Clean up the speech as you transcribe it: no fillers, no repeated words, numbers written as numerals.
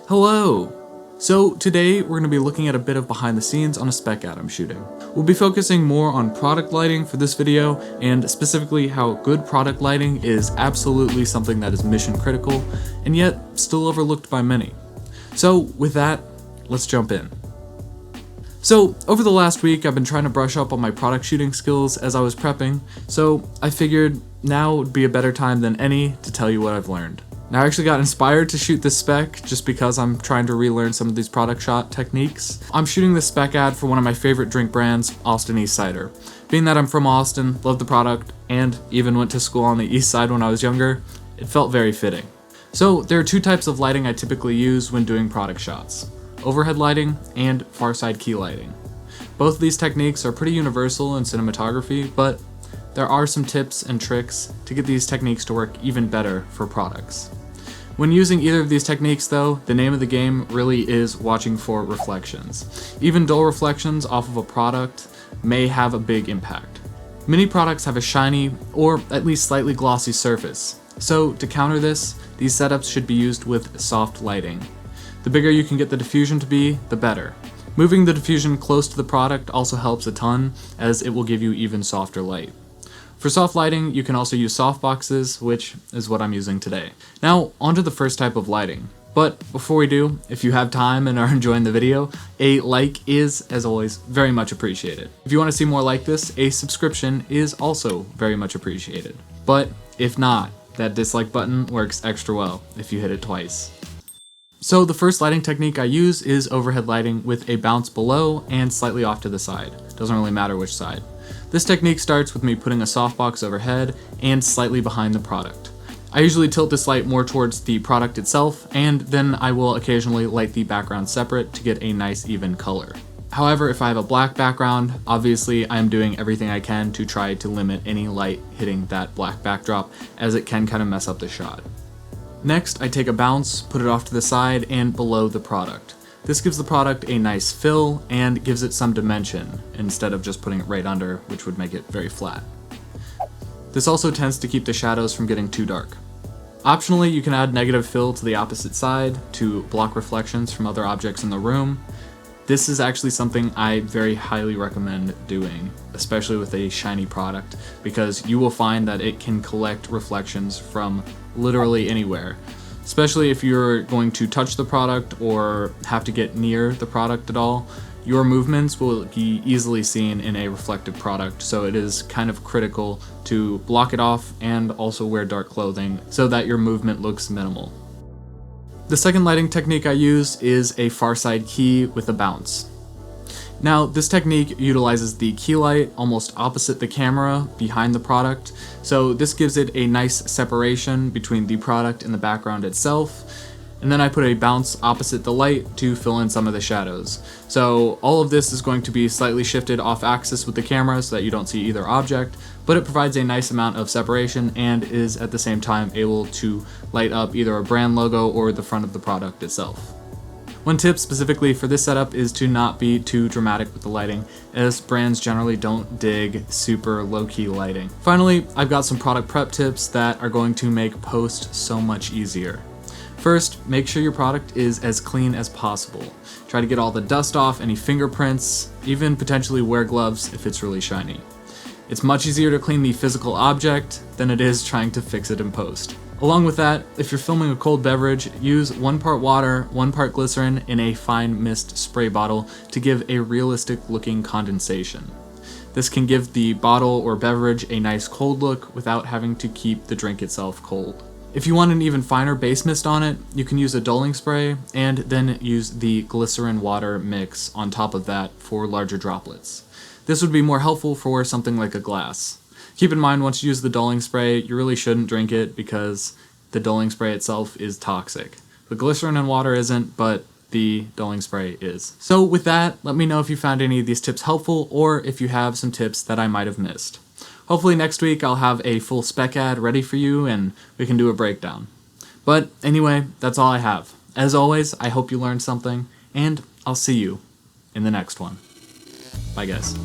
Hello! So today we're going to be looking at a bit of behind the scenes on a spec ad I'm shooting. We'll be focusing more on product lighting for this video, and specifically how good product lighting is absolutely something that is mission critical, and yet still overlooked by many. So with that, let's jump in. So over the last week I've been trying to brush up on my product shooting skills as I was prepping, so I figured now would be a better time than any to tell you what I've learned. Now I actually got inspired to shoot this spec just because I'm trying to relearn some of these product shot techniques. I'm shooting this spec ad for one of my favorite drink brands, Austin East Cider. Being that I'm from Austin, love the product, and even went to school on the east side when I was younger, it felt very fitting. So there are two types of lighting I typically use when doing product shots: overhead lighting and far side key lighting. Both of these techniques are pretty universal in cinematography, but there are some tips and tricks to get these techniques to work even better for products. When using either of these techniques though, the name of the game really is watching for reflections. Even dull reflections off of a product may have a big impact. Many products have a shiny or at least slightly glossy surface, so to counter this, these setups should be used with soft lighting. The bigger you can get the diffusion to be, the better. Moving the diffusion close to the product also helps a ton, as it will give you even softer light. For soft lighting, you can also use softboxes, which is what I'm using today. Now, onto the first type of lighting. But before we do, if you have time and are enjoying the video, a like is, as always, very much appreciated. If you want to see more like this, a subscription is also very much appreciated. But if not, that dislike button works extra well if you hit it twice. So the first lighting technique I use is overhead lighting with a bounce below and slightly off to the side. Doesn't really matter which side. This technique starts with me putting a softbox overhead and slightly behind the product. I usually tilt this light more towards the product itself, and then I will occasionally light the background separate to get a nice even color. However, if I have a black background, obviously I am doing everything I can to try to limit any light hitting that black backdrop, as it can kind of mess up the shot. Next, I take a bounce, put it off to the side and below the product. This gives the product a nice fill and gives it some dimension, instead of just putting it right under, which would make it very flat. This also tends to keep the shadows from getting too dark. Optionally, you can add negative fill to the opposite side to block reflections from other objects in the room. This is actually something I very highly recommend doing, especially with a shiny product, because you will find that it can collect reflections from literally anywhere. Especially if you're going to touch the product or have to get near the product at all, your movements will be easily seen in a reflective product, so it is kind of critical to block it off and also wear dark clothing so that your movement looks minimal. The second lighting technique I use is a far side key with a bounce. Now, this technique utilizes the key light almost opposite the camera behind the product, so this gives it a nice separation between the product and the background itself, and then I put a bounce opposite the light to fill in some of the shadows. So all of this is going to be slightly shifted off axis with the camera so that you don't see either object, but it provides a nice amount of separation and is at the same time able to light up either a brand logo or the front of the product itself. One tip specifically for this setup is to not be too dramatic with the lighting, as brands generally don't dig super low-key lighting. Finally, I've got some product prep tips that are going to make post so much easier. First, make sure your product is as clean as possible. Try to get all the dust off, any fingerprints, even potentially wear gloves if it's really shiny. It's much easier to clean the physical object than it is trying to fix it in post. Along with that, if you're filming a cold beverage, use 1 part water, 1 part glycerin in a fine mist spray bottle to give a realistic looking condensation. This can give the bottle or beverage a nice cold look without having to keep the drink itself cold. If you want an even finer base mist on it, you can use a dulling spray and then use the glycerin water mix on top of that for larger droplets. This would be more helpful for something like a glass. Keep in mind, once you use the dulling spray, you really shouldn't drink it because the dulling spray itself is toxic. The glycerin and water isn't, but the dulling spray is. So with that, let me know if you found any of these tips helpful or if you have some tips that I might have missed. Hopefully next week I'll have a full spec ad ready for you and we can do a breakdown. But anyway, that's all I have. As always, I hope you learned something, and I'll see you in the next one. Bye guys.